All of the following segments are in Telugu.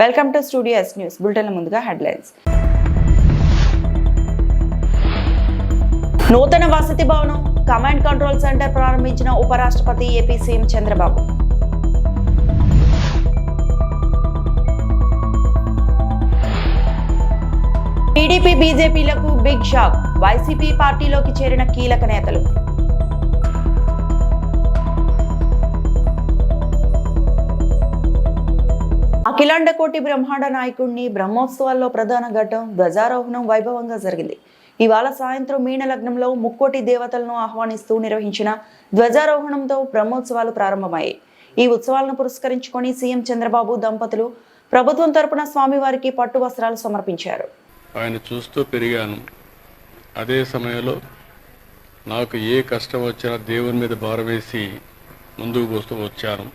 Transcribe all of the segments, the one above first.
Welcome to studio S news bulletin. ముందుగా హెడ్లైన్స్. నూతన వసతి భవనం కమాండ్ కంట్రోల్ సెంటర్ ప్రారంభించిన ఉపరాష్ట్రపతి ఏపీ సీఎం చంద్రబాబు. టీడీపీ బీజేపీలకు బిగ్ షాక్, వైసీపీ పార్టీలోకి చేరిన కీలక నేతలు. అఖిలాండ కోటి బ్రహ్మాండ నాయకుడిని బ్రహ్మోత్సవాల్లో ప్రధాన ఘట్టం ధ్వజారోహణం వైభవంగా జరిగింది. ఇవాళ సాయంత్రం మీన లగ్నంలో ముక్కోటి దేవతలను ఆహ్వానిస్తూ నిర్వహించిన ధ్వజారోహణంతో బ్రహ్మోత్సవాలు ప్రారంభమయ్యాయి. ఈ ఉత్సవాలను పురస్కరించుకొని సీఎం చంద్రబాబు దంపతులు ప్రభుత్వం తరపున స్వామివారికి పట్టు వస్త్రాలు సమర్పించారు. ఆయన చూస్తూ పెరిగాను. అదే సమయంలో నాకు ఏ కష్టం వచ్చినా దేవుని మీద భారవేసి ముందుకు పోస్తూ వచ్చాను.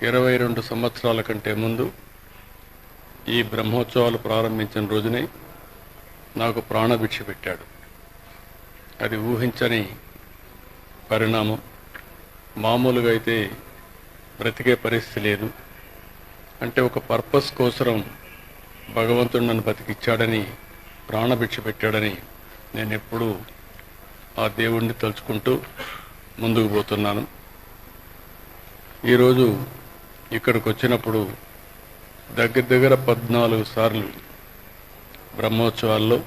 22 సంవత్సరాల కంటే ముందు ఈ బ్రహ్మోత్సవాలు ప్రారంభించిన రోజునే నాకు ప్రాణభిక్ష పెట్టాడు. అది ఊహించని పరిణామం. మామూలుగా అయితే బ్రతికే పరిస్థితి లేదు. అంటే ఒక పర్పస్ కోసం భగవంతుడు నన్ను బతికిచ్చాడని, ప్రాణభిక్ష పెట్టాడని నేను ఎప్పుడూ ఆ దేవుణ్ణి తలుచుకుంటూ ముందుకు పోతున్నాను. ఈరోజు ఇక్కడికి వచ్చినప్పుడు దగ్గర 14 సార్లు బ్రహ్మోత్సవాల్లో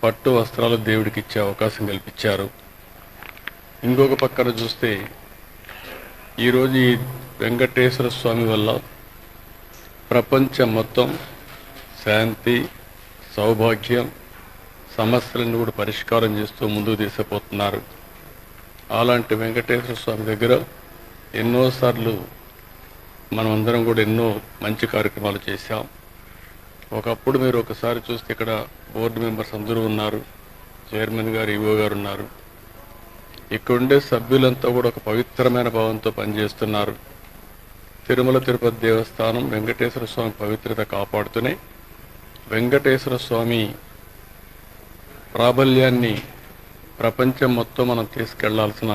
పట్టు వస్త్రాలు దేవుడికి ఇచ్చే అవకాశం కల్పించారు. ఇంకొక పక్కన చూస్తే ఈరోజు ఈ వెంకటేశ్వర స్వామి వల్ల ప్రపంచం మొత్తం శాంతి, సౌభాగ్యం, సమస్యలను కూడా పరిష్కారం చేస్తూ ముందుకు తీసుకుపోతున్నారు. అలాంటి వెంకటేశ్వర స్వామి దగ్గర ఎన్నోసార్లు మనం అందరం కూడా ఎన్నో మంచి కార్యక్రమాలు చేశాం. ఒకప్పుడు మీరు ఒకసారి చూస్తే ఇక్కడ బోర్డు మెంబర్స్ అందరూ ఉన్నారు, చైర్మన్ గారు, ఈవో గారు ఉన్నారు. ఇక్కడ ఉండే సభ్యులంతా కూడా ఒక పవిత్రమైన భావంతో పనిచేస్తున్నారు. తిరుమల తిరుపతి దేవస్థానం వెంకటేశ్వర స్వామి పవిత్రత కాపాడుతూనే వెంకటేశ్వర స్వామి ప్రాబల్యాన్ని ప్రపంచం మొత్తం మనం తీసుకెళ్లాల్సిన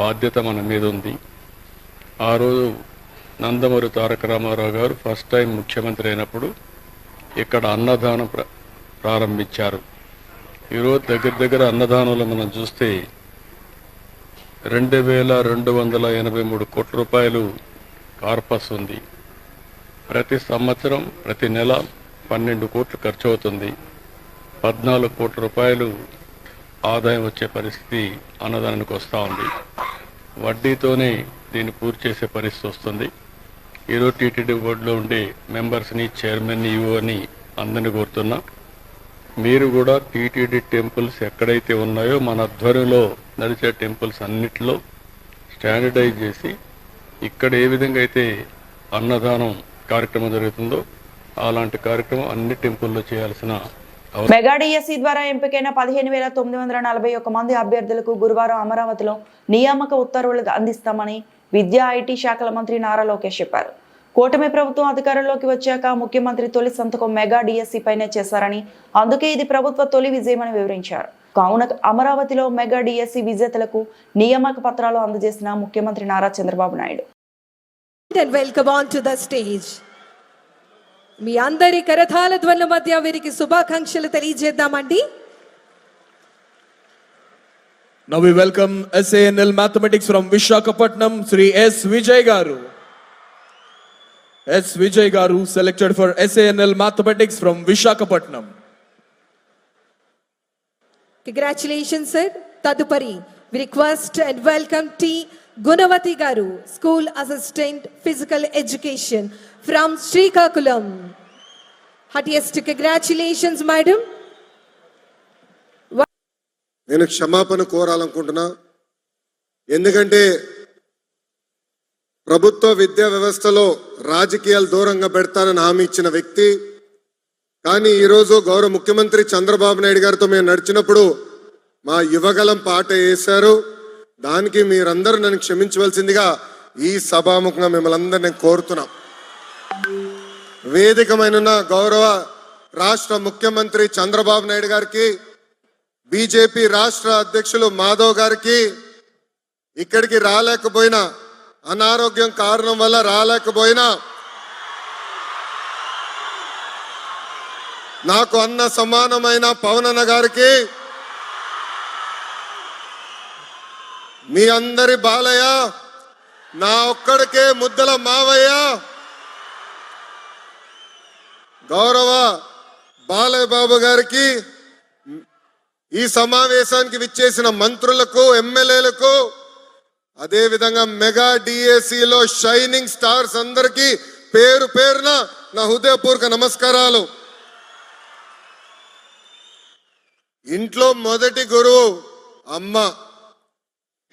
బాధ్యత మన మీద ఉంది. ఆ రోజు నందమూరి తారక రామారావు గారు ఫస్ట్ టైం ముఖ్యమంత్రి అయినప్పుడు ఇక్కడ అన్నదానం ప్రారంభించారు. ఈరోజు దగ్గర అన్నదానంలో మనం చూస్తే 2,283 కోట్ల రూపాయలు కార్పస్ ఉంది. ప్రతి సంవత్సరం ప్రతి నెల 12 కోట్లు ఖర్చు అవుతుంది. 14 కోట్ల రూపాయలు ఆదాయం వచ్చే పరిస్థితి అన్నదానానికి వస్తూ ఉంది. వడ్డీతోనే దీన్ని పూర్తి చేసే పరిస్థితి వస్తుంది. ఈరోజు టీటీడీ బోర్డులో ఉండే మెంబర్స్ని, చైర్మన్, ఈఓని అందరినీ కోరుతున్నా, మీరు కూడా టీటీడీ టెంపుల్స్ ఎక్కడైతే ఉన్నాయో మన ఆధ్వర్యంలో నడిచే టెంపుల్స్ అన్నిటిలో స్టాండర్డైజ్ చేసి ఇక్కడ ఏ విధంగా అయితే అన్నదానం కార్యక్రమం జరుగుతుందో అలాంటి కార్యక్రమం అన్ని టెంపుల్లో చేయాల్సిన మెగా డిఎస్సి ద్వారా ఎంపికైన 15,941 మంది అభ్యర్థులకు గురువారం అమరావతిలో నియామక ఉత్తర్వులు అందిస్తామని విద్యా ఐటీ శాఖల మంత్రి నారా లోకేష్ చెప్పారు. కూటమి ప్రభుత్వం అధికారంలోకి వచ్చాక ముఖ్యమంత్రి తొలి సంతకం మెగా డిఎస్సి పైనే చేశారని, అందుకే ఇది ప్రభుత్వ తొలి విజయమని వివరించారు. కావున అమరావతిలో మెగా డిఎస్సి విజేతలకు నియామక పత్రాలు అందజేసిన ముఖ్యమంత్రి నారా చంద్రబాబు నాయుడు. మీ అందరి కరతాళ ధ్వనుల మధ్య వీరికి శుభాకాంక్షలు తెలియజేద్దామండి. Now we welcome SANL Mathematics from Visakhapatnam, Sri S. Vijay Garu. S. Vijay Garu selected for SANL Mathematics from Visakhapatnam. Congratulations, sir. Tadupari, we request and welcome T. Gunavati Garu, School Assistant Physical Education from Srikakulam. Heartiest congratulations, madam. నేను క్షమాపణ కోరాలనుకుంటున్నా. ఎందుకంటే ప్రభుత్వ విద్యా వ్యవస్థలో రాజకీయాలు దూరంగా పెడతానని హామీ ఇచ్చిన వ్యక్తి, కానీ ఈరోజు గౌరవ ముఖ్యమంత్రి చంద్రబాబు నాయుడు గారితో మేము నడిచినప్పుడు మా యువగలం పాట వేశారు. దానికి మీరందరూ నన్ను క్షమించవలసిందిగా ఈ సభాముఖంగా మిమ్మల్ని అందరినీ కోరుతున్నాం. వేదికమైన గౌరవ రాష్ట్ర ముఖ్యమంత్రి చంద్రబాబు నాయుడు గారికి, బీజేపీ రాష్ట్ర అధ్యక్షులు మాధవ్ గారికి, ఇక్కడికి రాలేకపోయినా అనారోగ్యం కారణం వల్ల రాలేకపోయినా నాకు అన్న సమానమైన పవన్ అన్న గారికి, మీ అందరి బాలయ్య, నా ఒక్కడికే ముద్దల మావయ్య, గౌరవ బాలయ్య బాబు గారికి, ఈ సమావేశానికి విచ్చేసిన మంత్రులకు, ఎమ్మెల్యేలకు, అదే విధంగా మెగా డిఏసిలో షైనింగ్ స్టార్స్ అందరికీ పేరు పేరున నా హృదయపూర్వక నమస్కారాలు. ఇంట్లో మొదటి గురువు అమ్మ,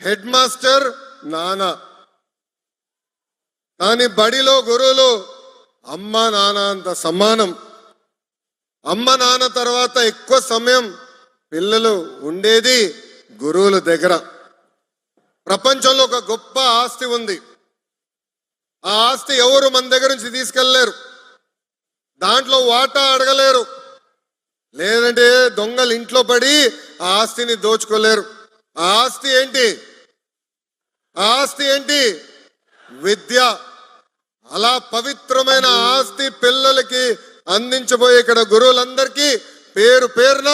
హెడ్ మాస్టర్ నాన్న, కానీ బడిలో గురువులు అమ్మ నాన్న అంత సమానం. అమ్మ నాన్న తర్వాత ఎక్కువ సమయం పిల్లలు ఉండేది గురువుల దగ్గర. ప్రపంచంలో ఒక గొప్ప ఆస్తి ఉంది. ఆ ఆస్తి ఎవరు మన దగ్గర నుంచి తీసుకెళ్ళలేరు, దాంట్లో వాటా అడగలేరు, లేదంటే దొంగలు ఇంట్లో పడి ఆ ఆస్తిని దోచుకోలేరు. ఆ ఆస్తి ఏంటి? ఆ ఆస్తి ఏంటి? విద్య. అలా పవిత్రమైన ఆస్తి పిల్లలకి అందించబోయే ఇక్కడ గురువులందరికీ పేరు పేరున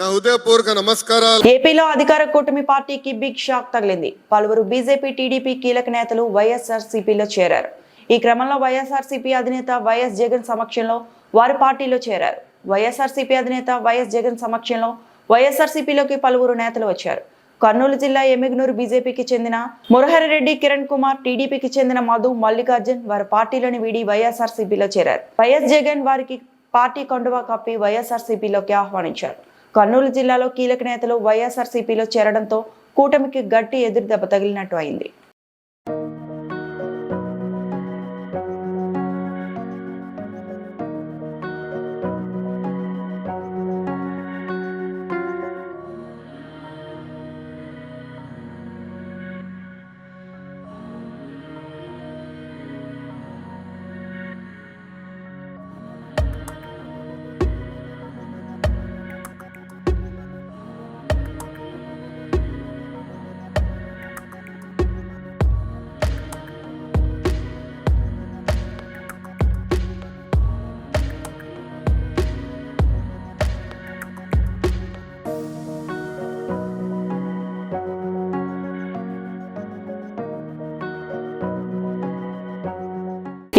నా హృదయపూర్వక నమస్కారాలు. ఏపీలో అధికార కూటమి పార్టీకి బిగ్ షాక్ తగిలింది. పలువురు బీజేపీ, టీడీపీ కీలక నేతలు వైఎస్ఆర్సీపీలో చేరారు. ఈ క్రమంలో వైఎస్ఆర్సీపీ అధినేత వైఎస్ జగన్ సమక్షంలో వారి పార్టీలో చేరారు. వైఎస్ఆర్సీపీ అధినేత వైఎస్ జగన్ సమక్షంలో వైఎస్ఆర్సీపీలోకి పలువురు నేతలు వచ్చారు. కర్నూలు జిల్లా ఎమ్మిగనూరు బీజేపీకి చెందిన మురహరిరెడ్డి, కిరణ్ కుమార్, టీడీపీకి చెందిన మధు, మల్లికార్జున్ వారి పార్టీలను వీడి వైఎస్ఆర్సీపీలో చేరారు. వైఎస్ జగన్ వారికి పార్టీ కండువా కప్పి వైఎస్ఆర్సీపీలోకి ఆహ్వానించారు. కర్నూలు జిల్లాలో కీలక నేతలు వైఎస్ఆర్సీపీలో చేరడంతో కూటమికి గట్టి ఎదురు దెబ్బ తగిలినట్టు అయింది.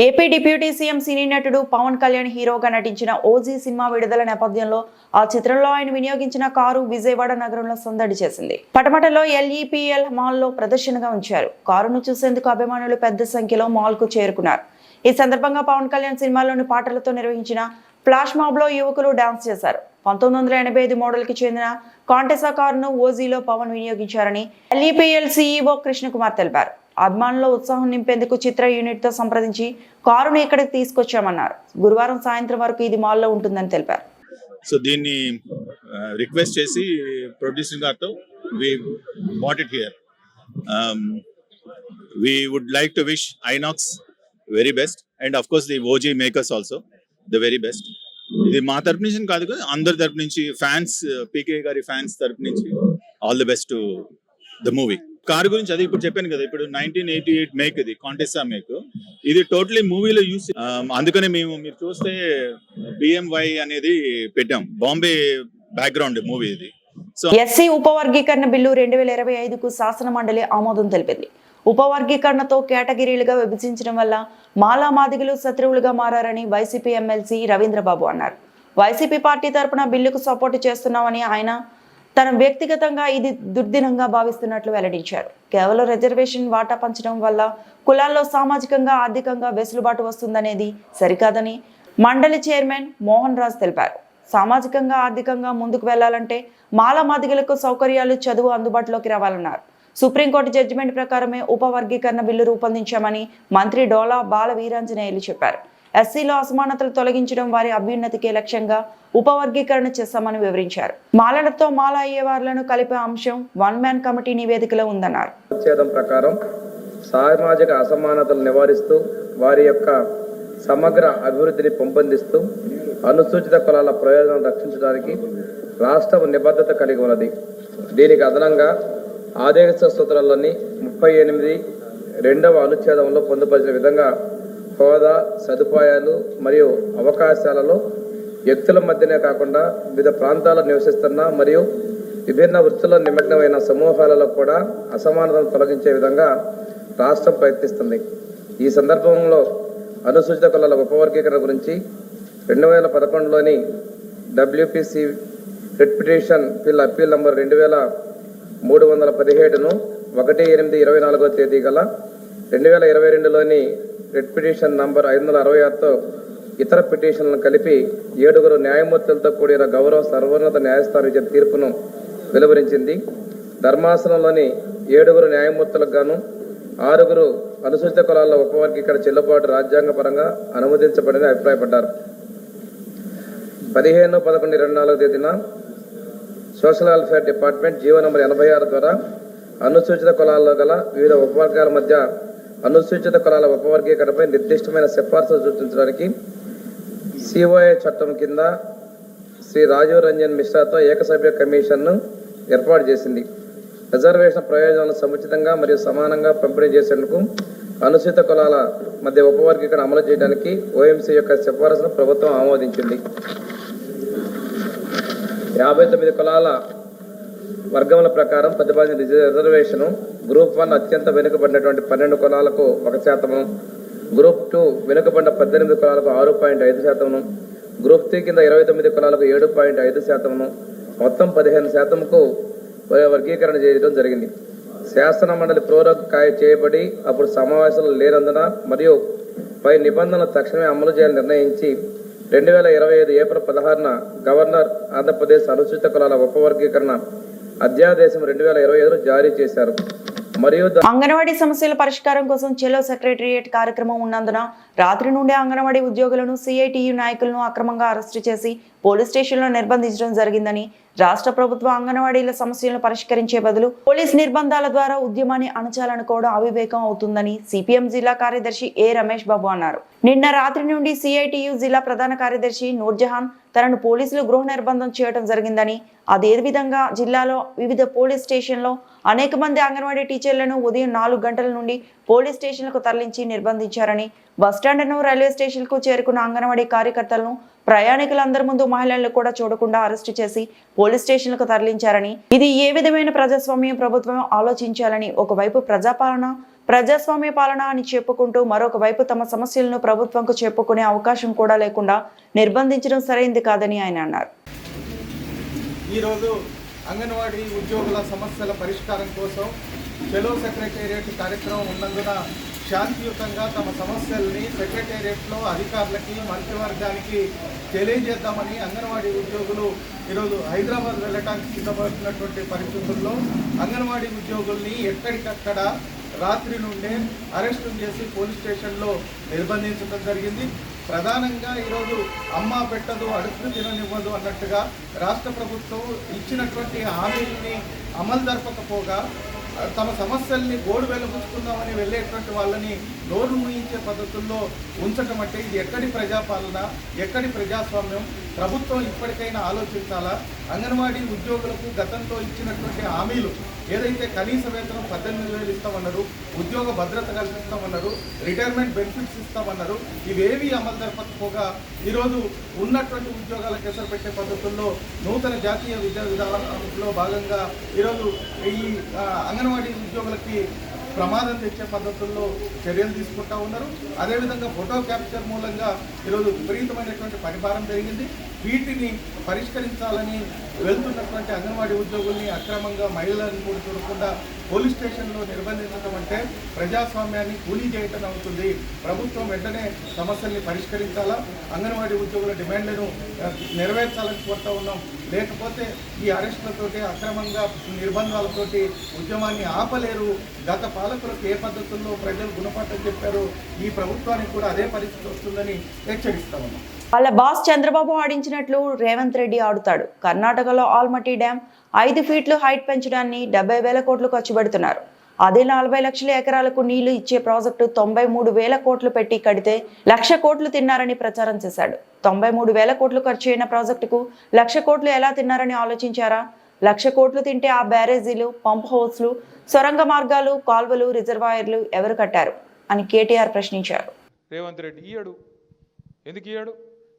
ఏపీ డిప్యూటీ సీఎం సినీ నటుడు పవన్ కళ్యాణ్ హీరోగా నటించిన ఓజీ సినిమా విడుదల నేపథ్యంలో ఆ చిత్రంలో ఆయన వినియోగించిన కారు విజయవాడ నగరంలో సందడి చేసింది. పటమటలో ఎల్ఈపీఎల్ మాల్లో ప్రదర్శనగా ఉంచారు. కారును చూసేందుకు అభిమానులు పెద్ద సంఖ్యలో మాల్ కు చేరుకున్నారు. ఈ సందర్భంగా పవన్ కళ్యాణ్ సినిమాలోని పాటలతో నిర్వహించిన ఫ్లాష్ మాబ్ లో యువకులు డాన్స్ చేశారు. 1985 మోడల్ కి చెందిన కాంటెసా కారును ఓజీలో పవన్ వినియోగించారని ఎల్ఈపీఎల్ సీఈఓ కృష్ణ కుమార్ తెలిపారు. అభిమానుల్లో ఉత్సాహం నింపేందుకు చిత్ర యూనిట్ తో సంప్రదించి కారును ఇక్కడికి తీసుకొచ్చామన్నారు. గురువారం సాయంత్రం వరకు ఇది మాల్లో ఉంటుందని తెలిపారు. సో దీన్ని రిక్వెస్ట్ చేసి ప్రొడ్యూసర్ గారితో we bought it here. We would like to wish INOX very best and of course the OG makers also the very best. ఇది మా తరపు నుంచి కాదు కదా, అందరి తరపు నుంచి, ఫ్యాన్స్, పీకే గారి ఫ్యాన్స్ తరపు నుంచి all the best to the movie. Car గురించి అది ఇప్పుడు చెప్పాను కదా, ఇప్పుడు 1988 మేక్, ఇది కాంటెసా మేక్. ఇది టోటలీ మూవీలో యూస్, అందుకనే మీరు చూస్తే బిఎంవై అనేది పెట్టాం, బాంబే బ్యాక్గ్రౌండ్ మూవీ ఇది. సో ఎస్సీ ఉపవర్గీకరణ బిల్లు 2025కు శాసన మండలి ఆమోదం తెలిపింది. ఉపవర్గీకరణతో కేటగిరీలుగా విభజించడం వల్ల మాలా మాదిగలు శత్రువులుగా మారని వైసీపీ ఎమ్మెల్సీ రవీంద్రబాబు అన్నారు. వైసీపీ పార్టీ తరపున బిల్లుకు సపోర్టు చేస్తున్నామని ఆయన తన వ్యక్తిగతంగా ఇది దుర్దినంగా భావిస్తున్నట్లు వెల్లడించారు. కేవలం రిజర్వేషన్ వాటా పంచడం వల్ల కులాల్లో సామాజికంగా, ఆర్థికంగా వెసులుబాటు వస్తుందనేది సరికాదని మండలి చైర్మన్ మోహన్ రాజ్ తెలిపారు. సామాజికంగా, ఆర్థికంగా ముందుకు వెళ్లాలంటే మాలా మాదిగలకు సౌకర్యాలు, చదువు అందుబాటులోకి రావాలన్నారు. సుప్రీంకోర్టు జడ్జిమెంట్ ప్రకారమే ఉపవర్గీకరణ బిల్లు రూపొందించామని మంత్రి డోలా బాల వీరాంజనేయులు చెప్పారు. ఎస్సీలో అసమానతలు తొలగించడం, వారి అభ్యున్నతికే లక్ష్యంగా ఉపవర్గీకరణ చేస్తామని వివరించారు. మాలలతో మాల అయ్యేవార్లను కలిపే అంశం వన్ మ్యాన్ కమిటీ నివేదికలో ఉందన్నారు. ఉచ్ఛేదం ప్రకారం సామాజిక అసమానతలు నివారిస్తూ వారి యొక్క సమగ్ర అభివృద్ధిని పెంపొందిస్తూ అనుసూచిత కులాల ప్రయోజనం రక్షించడానికి రాష్ట్రం నిబద్ధత కలిగి ఉన్నది. దీనికి అదనంగా ఆదేశ సూత్రాల్లోని 38 రెండవ అనుచ్ఛేదంలో పొందుపరిచిన విధంగా హోదా, సదుపాయాలు మరియు అవకాశాలలో వ్యక్తుల మధ్యనే కాకుండా వివిధ ప్రాంతాల్లో నివసిస్తున్న మరియు విభిన్న వృత్తుల్లో నిమగ్నమైన సమూహాలలో కూడా అసమానతను తొలగించే విధంగా రాష్ట్రం ప్రయత్నిస్తుంది. ఈ సందర్భంలో అనుసూచిత కులాల ఉపవర్గీకరణ గురించి 2011లోని WPC writ petition bill appeal number 2317ను 1/8/24 తేదీ గల 2022లోని రిట్ పిటిషన్ నంబర్ 566తో ఇతర పిటిషన్లను కలిపి 7 న్యాయమూర్తులతో కూడిన గౌరవ సర్వోన్నత న్యాయస్థానం ఇచ్చిన తీర్పును వెలువరించింది. ధర్మాసనంలోని 7 న్యాయమూర్తులకు గాను 6 అనుసూచిత కులాల ఉపవర్గీకరణ చెల్లుబాటు రాజ్యాంగపరంగా అనుమతించబడని అభిప్రాయపడ్డారు. 15/11/24 తేదీన social welfare department GO number 86 ద్వారా అనుసూచిత కులాల్లో గల వివిధ ఉపవర్గాల మధ్య అనుసూచిత కులాల ఉపవర్గీకరణపై నిర్దిష్టమైన సిఫార్సులు సూచించడానికి COA చట్టం కింద శ్రీ రాజీవ్ రంజన్ మిశ్రాతో ఏకసభ్య కమిషన్ను ఏర్పాటు చేసింది. రిజర్వేషన్ ప్రయోజనాలను సముచితంగా మరియు సమానంగా పంపిణీ చేసేందుకు అనుసూచిత కులాల మధ్య ఉపవర్గీకరణ అమలు చేయడానికి OMC యొక్క సిఫారసును ప్రభుత్వం ఆమోదించింది. 59 కులాల వర్గముల ప్రకారం ప్రతిపాదించిన రిజర్వేషన్ గ్రూప్ 1 అత్యంత వెనుకబడినటువంటి 12 కులాలకు 1%, గ్రూప్ 2 వెనుకబడిన 18 కులాలకు 6.5%, గ్రూప్ 3 కింద 29 కులాలకు 7.5%, మొత్తం 15%కు వర్గీకరణ చేయడం జరిగింది. శాసన మండలి ప్రోరోగ్ చేయబడి అప్పుడు సమావేశాలు లేనందున మరియు పై నిబంధనలు తక్షణమే అమలు చేయాలని నిర్ణయించి 2025 ఏప్రిల్ 16న గవర్నర్ ఆంధ్రప్రదేశ్ అనుసూచిత కులాల ఉపవర్గీకరణ అధ్యాదేశం 2025 జారీ చేశారు. మరియు అంగన్వాడీ సమస్యల పరిష్కారం కోసం చెలో సెక్రటేరియట్ కార్యక్రమం ఉన్నందున రాత్రి నుండే అంగన్వాడీ ఉద్యోగులను CITU నాయకులను అక్రమంగా అరెస్టు చేసి పోలీస్ స్టేషన్లో నిర్బంధించడం జరిగిందని, రాష్ట్ర ప్రభుత్వం అంగన్వాడీల సమస్యలను పరిష్కరించే బదులు పోలీస్ నిర్బంధాల ద్వారా ఉద్యమాన్ని అణచాలనుకోవడం అవివేకం అవుతుందని CPM జిల్లా కార్యదర్శి A. రమేష్ బాబు అన్నారు. నిన్న రాత్రి నుండి CITU జిల్లా ప్రధాన కార్యదర్శి నూర్జహాన్ తనను పోలీసులు గృహ నిర్బంధం చేయడం జరిగిందని, అదే విధంగా జిల్లాలో వివిధ పోలీస్ స్టేషన్లో అనేక మంది అంగన్వాడీ టీచర్లను ఉదయం 4 గంటల నుండి పోలీస్ స్టేషన్లకు తరలించి నిర్బంధించారని, బస్టాండ్ను రైల్వే స్టేషన్కు చేరుకున్న అంగన్వాడీ కార్యకర్తలను ప్రయాణికులందరి ముందు మహిళలను కూడా చూడకుండా అరెస్టు చేసి పోలీస్ స్టేషన్లకు తరలించారని, ఇది ఏ విధమైన ప్రజాస్వామ్యం ప్రభుత్వం ఆలోచించాలని, ఒకవైపు ప్రజాస్వామ్య పాలన అని చెప్పుకుంటూ మరొక వైపు తమ సమస్యలను ప్రభుత్వంకు చెప్పుకునే అవకాశం కూడా లేకుండా నిర్బంధించడం సరైంది కాదని ఆయన అన్నారు. ఈరోజు అంగన్వాడీ ఉద్యోగుల సమస్యల పరిష్కారం కోసం చెలో సెక్రటేరియట్ కార్యక్రమం ఉన్నందున శాంతియుతంగా తమ సమస్యల్ని సెక్రటేరియట్లో అధికారులకి మంత్రివర్గానికి తెలియజేద్దామని అంగన్వాడీ ఉద్యోగులు ఈరోజు హైదరాబాద్ వెళ్ళడానికి సిద్ధపడుతున్నటువంటి పరిస్థితుల్లో అంగన్వాడీ ఉద్యోగుల్ని ఎక్కడికక్కడ రాత్రి నుండే అరెస్టు చేసి పోలీస్ స్టేషన్లో నిర్బంధించడం జరిగింది. ప్రధానంగా ఈరోజు అమ్మ పెట్టదు అడుగు తిననివ్వదు అన్నట్టుగా రాష్ట్ర ప్రభుత్వం ఇచ్చినటువంటి హామీలని అమలు జరపకపోగా తమ సమస్యల్ని గోడు వెలుగుచుకుందామని వెళ్ళేటువంటి వాళ్ళని నోరు మూయించే పద్ధతుల్లో ఉంచటం అంటే ఇది ఎక్కడి ప్రజాపాలన, ఎక్కడి ప్రజాస్వామ్యం? ప్రభుత్వం ఇప్పటికైనా ఆలోచించాలా. అంగన్వాడీ ఉద్యోగులకు గతంలో ఇచ్చినటువంటి హామీలు ఏదైతే కనీస వేతనం 18,000 ఇస్తామన్నారు, ఉద్యోగ భద్రత కల్పిస్తామన్నారు, రిటైర్మెంట్ బెనిఫిట్స్ ఇస్తామన్నారు, ఇవేవి అమలు జరపకపోగా ఈరోజు ఉన్నటువంటి ఉద్యోగాలకు ఎసరు పెట్టే పద్ధతుల్లో నూతన జాతీయ విద్యా విధానంలో భాగంగా ఈరోజు ఈ అంగన్వాడీ ఉద్యోగులకి ప్రమాదం తెచ్చే పద్ధతుల్లో చర్యలు తీసుకుంటా ఉన్నారు. అదేవిధంగా ఫోటో క్యాప్చర్ మూలంగా ఈరోజు విపరీతమైనటువంటి పరిభారం జరిగింది. వీటిని పరిష్కరించాలని వెళ్తున్నటువంటి అంగన్వాడీ ఉద్యోగుల్ని అక్రమంగా మహిళలను కూడా చూడకుండా పోలీస్ స్టేషన్లో నిర్బంధించడం అంటే ప్రజాస్వామ్యాన్ని కూలీ చేయటం అవుతుంది. ప్రభుత్వం వెంటనే సమస్యల్ని పరిష్కరించాలా, అంగన్వాడీ ఉద్యోగుల డిమాండ్లను నెరవేర్చాలని కోరుతా ఉన్నాం. లేకపోతే ఈ అరెస్టులతోటి అక్రమంగా నిర్బంధాలతోటి ఉద్యమాన్ని ఆపలేరు. గత పాలకులకు ఏ పద్ధతుల్లో ప్రజలు గుణపాఠం చెప్పారో ఈ ప్రభుత్వానికి కూడా అదే పరిస్థితి వస్తుందని హెచ్చరిస్తా ఉన్నాం. వాళ్ళ బాస్ చంద్రబాబు ఆడించినట్లు రేవంత్ రెడ్డి ఆడుతాడు. కర్ణాటకలో ఆల్మట్టి డ్యాం 5 ఫీట్లు హైట్ పెంచడాన్ని 70,000 కోట్లు ఖర్చు పెడుతున్నారు. అదే 40 లక్షల ఎకరాలకు నీళ్లు ఇచ్చే ప్రాజెక్టు 93,000 కోట్లు పెట్టి కడితే 1,00,000 కోట్లు తిన్నారని ప్రచారం చేశాడు. 93,000 కోట్లు ఖర్చు అయిన ప్రాజెక్టుకు 1,00,000 కోట్లు ఎలా తిన్నారని ఆలోచించారా? 1,00,000 కోట్లు తింటే ఆ బ్యారేజీలు, పంప్ హౌస్లు, సొరంగ మార్గాలు, కాల్వలు, రిజర్వాయర్లు ఎవరు కట్టారు అని కేటీఆర్ ప్రశ్నించారు. రేవంత్ రెడ్డి ఎందుకు ఇయ్యాడు?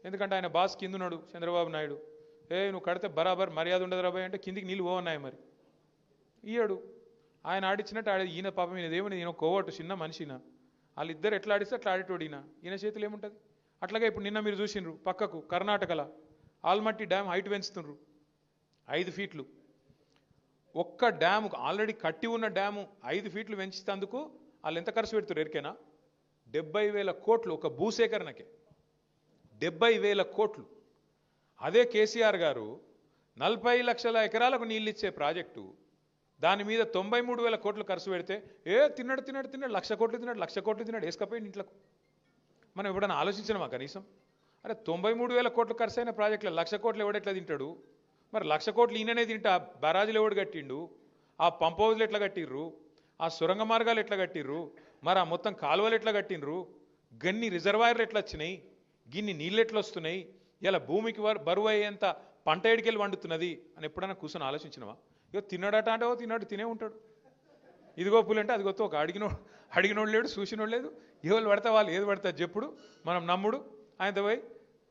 ఎందుకంటే ఆయన బాస్ కింద ఉన్నాడు చంద్రబాబు నాయుడు. నువ్వు కడితే బరాబర్ మర్యాద ఉండదు రాబాయ్ అంటే కిందికి నీళ్ళు పోవన్నాయి. మరి ఇయ్యాడు ఆయన ఆడిచ్చినట్టు ఈయన పాపం ఈయనదేమని ఈయన కోవట్టు చిన్న మనిషిన వాళ్ళిద్దరు ఎట్లా ఆడిస్తే అట్లా ఆడేటోడు ఈయన చేతులు ఏముంటుంది. అట్లాగే ఇప్పుడు నిన్న మీరు చూసిండ్రు పక్కకు కర్ణాటకలో ఆల్మట్టి డ్యామ్ హైట్ పెంచుతుండ్రు 5 ఫీట్లు. ఒక్క డ్యాము ఆల్రెడీ కట్టి ఉన్న డ్యాము 5 ఫీట్లు పెంచుతందుకు వాళ్ళు ఎంత ఖర్చు పెడుతున్నారు ఎరికేనా? 70,000 కోట్లు ఒక భూసేకరణకే, 70,000 కోట్లు. అదే కేసీఆర్ గారు 40 లక్షల ఎకరాలకు నీళ్ళు ఇచ్చే ప్రాజెక్టు దాని మీద 93,000 కోట్లు ఖర్చు పెడితే తిన్నాడు 1,00,000 కోట్లు తిన్నాడు వేసుకపోయింది ఇంట్లోకి. మనం ఎప్పుడైనా ఆలోచించినామా కనీసం? అరే 93,000 కోట్లు ఖర్చు అయిన ప్రాజెక్టులో 1,00,000 కోట్లు ఎవడెట్లా తింటాడు? మరి 1,00,000 కోట్లు ఈయననే తింటా బరాజులు ఎవడు కట్టిండు? ఆ పంప్ హౌజ్లు ఎట్లా కట్టిర్రు? ఆ సొరంగ మార్గాలు ఎట్లా కట్టిర్రు? మరి ఆ మొత్తం కాలువలు ఎట్లా కట్టిండ్రు? గన్ని రిజర్వాయర్లు ఎట్లా వచ్చినాయి? గిన్ని నీళ్ళు ఎట్లా వస్తున్నాయి? ఇలా భూమికి బరువు అయ్యేంత పంట ఎడికెళ్ళి వండుతున్నది అని ఎప్పుడైనా కూర్చొని ఆలోచించినవా? తిన్నాడట అంటే తిన్నాడు తినే ఉంటాడు. ఇదిగో పులి అంటే అది గొప్ప ఒక అడిగినోడు లేడు చూసినోడు లేదు. ఎవరు పడతా వాళ్ళు ఏది పడతారు చెప్పుడు మనం నమ్ముడు. ఆయనతో పోయి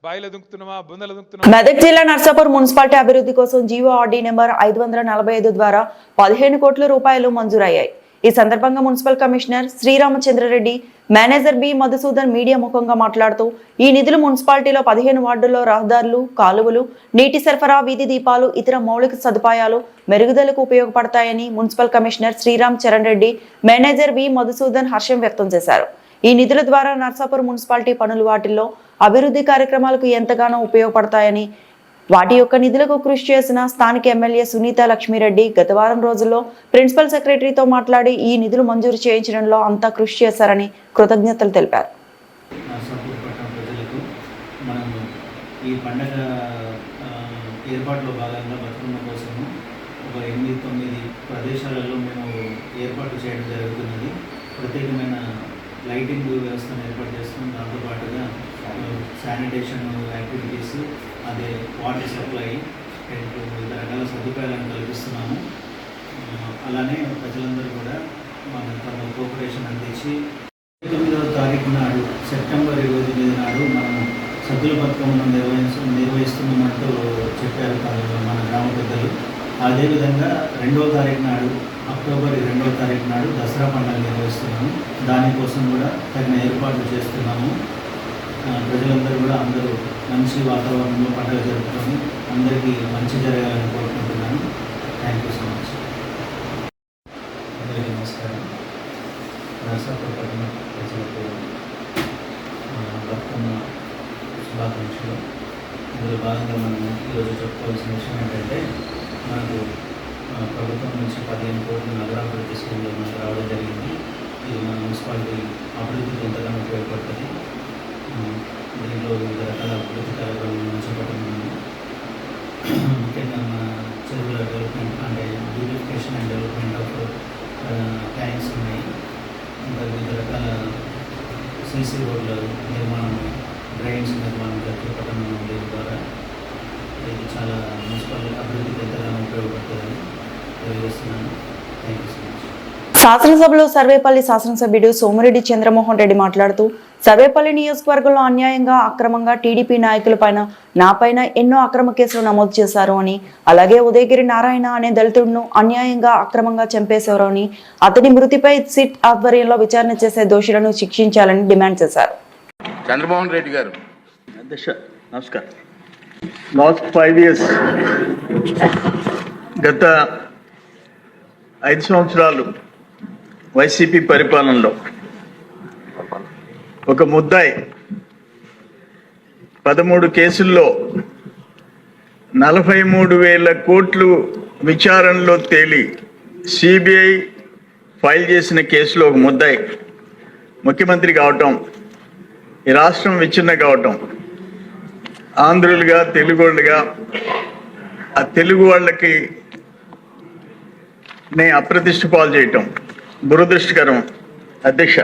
బాయిలో దుంకుతున్నామా బుందలు దుంకుతున్నామా. మెదక్ జిల్లా నర్సాపూర్ మున్సిపాలిటీ అభివృద్ధి కోసం జీవోఆర్డీ నెంబర్ 545 ద్వారా 15 కోట్ల రూపాయలు మంజూరయ్యాయి. ఈ సందర్భంగా municipal commissioner Sriramachandrareddy, manager B Madhusudan media ముఖంగా మాట్లాడుతూ ఈ నిధులు మున్సిపాలిటీలో 15 వార్డుల్లో రహదారులు, కాలువలు, నీటి సరఫరా, వీధి దీపాలు, ఇతర మౌలిక సదుపాయాలు మెరుగుదలకు ఉపయోగపడతాయని municipal commissioner Sriram Charan Reddy, manager B Madhusudan హర్షం వ్యక్తం చేశారు. ఈ నిధుల ద్వారా నర్సాపూర్ మున్సిపాలిటీ పనులు వాటిల్లో అభివృద్ధి కార్యక్రమాలకు ఎంతగానో ఉపయోగపడతాయని, వాటి యొక్క నిధులకు కృషి చేసిన స్థానిక ఎమ్మెల్యే సునీత లక్ష్మీరెడ్డి గత వారం రోజుల్లో ప్రిన్సిపల్ సెక్రటరీతో మాట్లాడి ఈ నిధులు మంజూరు చేయించడంలో అంతా కృషి చేశారని కృతజ్ఞతలు తెలిపారు. నర్సాపూర్ పట్టణ ప్రజలకు మనము ఈ పండగ ఏర్పాట్లో భాగంగా బతుకమ్మ కోసము ఒక 8-9 ప్రదేశాలలో మేము ఏర్పాటు చేయడం జరుగుతున్నది. ప్రత్యేకమైన లైటింగ్ వ్యవస్థను ఏర్పాటు చేస్తున్నాం. దాంతోపాటుగా శానిటేషన్ యాక్టివిటీస్, అదే వాటర్ సప్లై, వివిధ రకాల సదుపాయాలను కల్పిస్తున్నాము. అలానే ప్రజలందరూ కూడా మన తమ కోఆపరేషన్ అందించి 9వ తారీఖు నాడు సెప్టెంబర్ 29 నాడు మనం సద్దుల బతుకమ్మను నిర్వహిస్తున్నామంటూ చెప్పారు మన గ్రామ పెద్దలు. అదేవిధంగా 2వ తారీఖు నాడు అక్టోబర్ 2వ తారీఖు నాడు దసరా పండుగ నిర్వహిస్తున్నాము. దానికోసం కూడా తగిన ఏర్పాట్లు చేస్తున్నాము. ప్రజలందరూ కూడా అందరూ మంచి వాతావరణంలో పండుగ జరుపుకొని అందరికీ మంచి జరగాలని కోరుకుంటున్నాను. Thank you so much. అందరికీ నమస్కారం. నర్సాపూర్ పట్టణ ప్రజలకు బతుకమ్మ శుభాకాంక్షలు. ఇందులో భాగంగా మనం ఈరోజు చెప్పుకోవాల్సిన విషయం ఏంటంటే, మనకు ప్రభుత్వం నుంచి 15 కోట్ల నగరాభివృద్ధి స్కీమ్లో మనకు రావడం జరిగింది. ఇది మన మున్సిపాలిటీ అభివృద్ధికి ఎంతగానో ఉపయోగపడుతుంది. దీంట్లో వివిధ రకాల అభివృద్ధి కార్యక్రమాలను చేపడుతున్నాము. ముఖ్యంగా మన చెరువుల డెవలప్మెంట్ అంటే beautification and development of tanks ఉన్నాయి. ఇంకా వివిధ రకాల సీసీ రోడ్ల నిర్మాణం, డ్రైన్స్ నిర్మాణం చేపట్టడం దీని ద్వారా ఇది చాలా మున్సిపల్ అభివృద్ధికి ఎంతగానో ఉపయోగపడుతుందని తెలియజేస్తున్నాను. Thank you so much. శాసనసభలో సర్వేపల్లి శాసనసభ్యుడు సోమిరెడ్డి చంద్రమోహన్ రెడ్డి మాట్లాడుతూ సర్వేపల్లి నియోజకవర్గంలో అన్యాయంగా అక్రమంగా టీడీపీ నాయకులపైన నాపైన ఎన్నో అక్రమ కేసులు నమోదు చేశారు అని, అలాగే ఉదయగిరి నారాయణ అనే దళితుడిను అన్యాయంగా అక్రమంగా చంపేశారు అని, అతని మృతిపై సిట్ ఆధ్వర్యంలో విచారణ చేసే దోషులను శిక్షించాలని డిమాండ్ చేశారు. చంద్రమోహన్ రెడ్డి గారు. నమస్కారం. లాస్ట్ 5 years గత 5 సంవత్సరాలు వైసీపీ పరిపాలనలో ఒక ముద్దాయి 13 కేసుల్లో 43,000 కోట్లు విచారణలో తేలి సిబిఐ ఫైల్ చేసిన కేసులో ఒక ముద్దాయి ముఖ్యమంత్రి కావటం, ఈ రాష్ట్రం విచ్ఛిన్న కావటం, ఆంధ్రులుగా తెలుగోళ్ళుగా ఆ తెలుగు వాళ్ళకి అప్రతిష్ట పాలు చేయటం దురదృష్టకరం. అధ్యక్ష,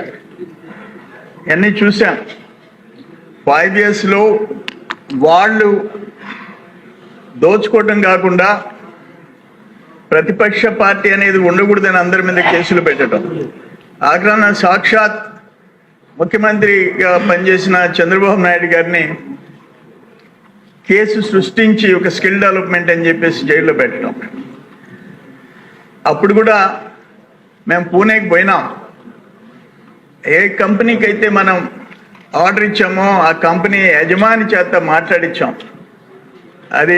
ఇవన్నీ చూశాం. 5 yearsలో వాళ్ళు దోచుకోవటం కాకుండా ప్రతిపక్ష పార్టీ అనేది ఉండకూడదని అందరి మీద కేసులు పెట్టడం, ఆగ్రహణ సాక్షాత్ ముఖ్యమంత్రిగా పనిచేసిన చంద్రబాబు నాయుడు గారిని కేసు సృష్టించి ఒక స్కిల్ డెవలప్మెంట్ అని చెప్పేసి జైల్లో పెట్టడం. అప్పుడు కూడా మేము పూణేకి పోయినాం. ఏ కంపెనీకి అయితే మనం ఆర్డర్ ఇచ్చామో ఆ కంపెనీ యజమాని చేత మాట్లాడించాం. అది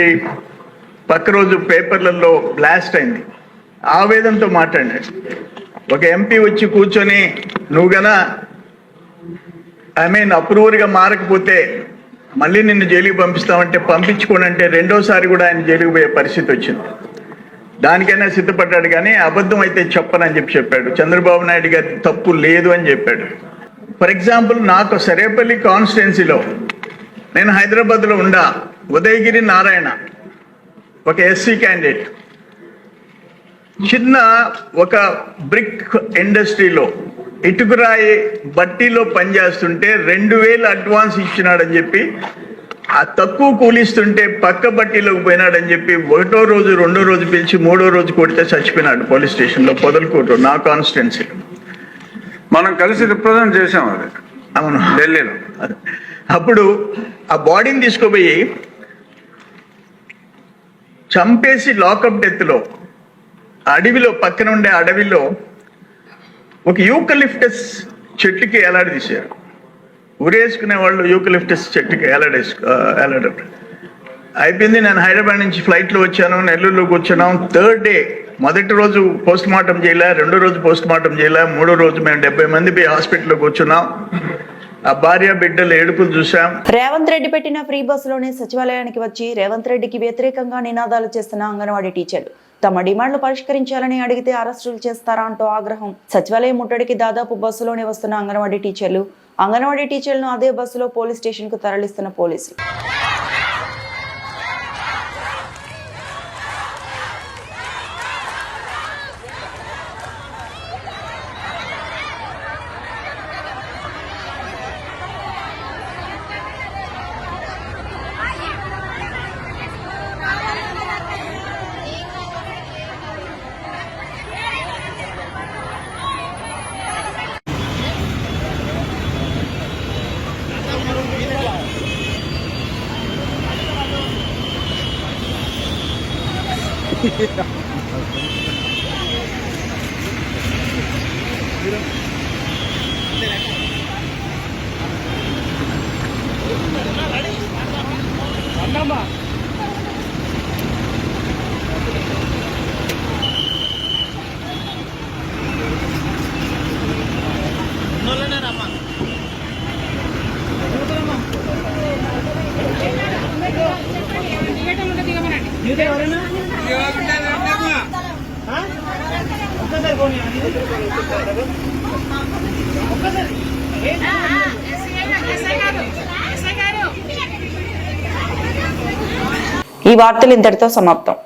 పక్క రోజు పేపర్లలో బ్లాస్ట్ అయింది. ఆవేదనతో మాట్లాడాడు. ఒక ఎంపీ వచ్చి కూర్చొని నువ్వు గన అప్రూవర్గా మారకపోతే మళ్ళీ నిన్ను జైలుకి పంపిస్తామంటే పంపించుకోనంటే రెండోసారి కూడా ఆయన జైలుకి పోయే పరిస్థితి వచ్చింది. దానికైనా సిద్ధపడ్డాడు, కానీ అబద్ధం అయితే చెప్పనని చెప్పాడు. చంద్రబాబు నాయుడు గారి తప్పు లేదు అని చెప్పాడు. ఫర్ ఎగ్జాంపుల్, నాకు సరేపల్లి కాన్స్టిట్యున్సీలో నేను హైదరాబాద్లో ఉండా, ఉదయగిరి నారాయణ ఒక ఎస్సీ క్యాండిడేట్ చిన్న ఒక బ్రిక్ ఇండస్ట్రీలో ఇటుకురాయి బట్టీలో పనిచేస్తుంటే 2000 అడ్వాన్స్ ఇచ్చినాడని చెప్పి, ఆ తక్కువ కూలిస్తుంటే పక్క బట్టీలోకి పోయినాడని చెప్పి 1వ రోజు 2వ రోజు పిలిచి 3వ రోజు కొడితే చచ్చిపోయినాడు పోలీస్ స్టేషన్లో, పొదలకూరు, నా కాన్స్టిట్యున్సీలో. మనం కలిసి రిప్రజెంట్ చేసాం అది. అవును, ఢిల్లీలో. అప్పుడు ఆ బాడీని తీసుకుపోయి చంపేసి లాకప్ డెత్లో అడవిలో, పక్కన ఉండే అడవిలో ఒక యూకలిప్టస్ చెట్టుకి ఎలాడదీశారు. ఉరేసుకునే వాళ్ళు యూకలిప్టస్ చెట్టుకి ఎలాడారు. అయిపోయింది. నేను హైదరాబాద్ నుంచి ఫ్లైట్లో వచ్చాను, నెల్లూరులో కూర్చున్నాం. 3rd డే, మొదటి రోజు పోస్ట్ మార్టం చేయలే, 2వ రోజు పోస్ట్ మార్టం చేయలే, 3వ రోజు మేము 70 మంది పోయి హాస్పిటల్లో కూర్చున్నాం. ఆ భార్య బిడ్డలు ఏడుపులు చూసాం. రేవంత్ రెడ్డి పెట్టిన ఫ్రీ బస్సులోనే సచివాలయానికి వచ్చి రేవంత్ రెడ్డికి వ్యతిరేకంగా నినాదాలు చేస్తున్న అంగన్వాడీ టీచర్లు తమ డిమాండ్లు పరిష్కరించాలని అడిగితే అరెస్టులు చేస్తారా అంటూ ఆగ్రహం. సచివాలయం ముట్టడికి దాదాపు బస్సులోనే వస్తున్న అంగన్వాడీ టీచర్లను అదే బస్సులో పోలీస్ స్టేషన్ కు తరలిస్తున్న పోలీసులు. ఈ వార్తలు ఇంతటితో సమాప్తం.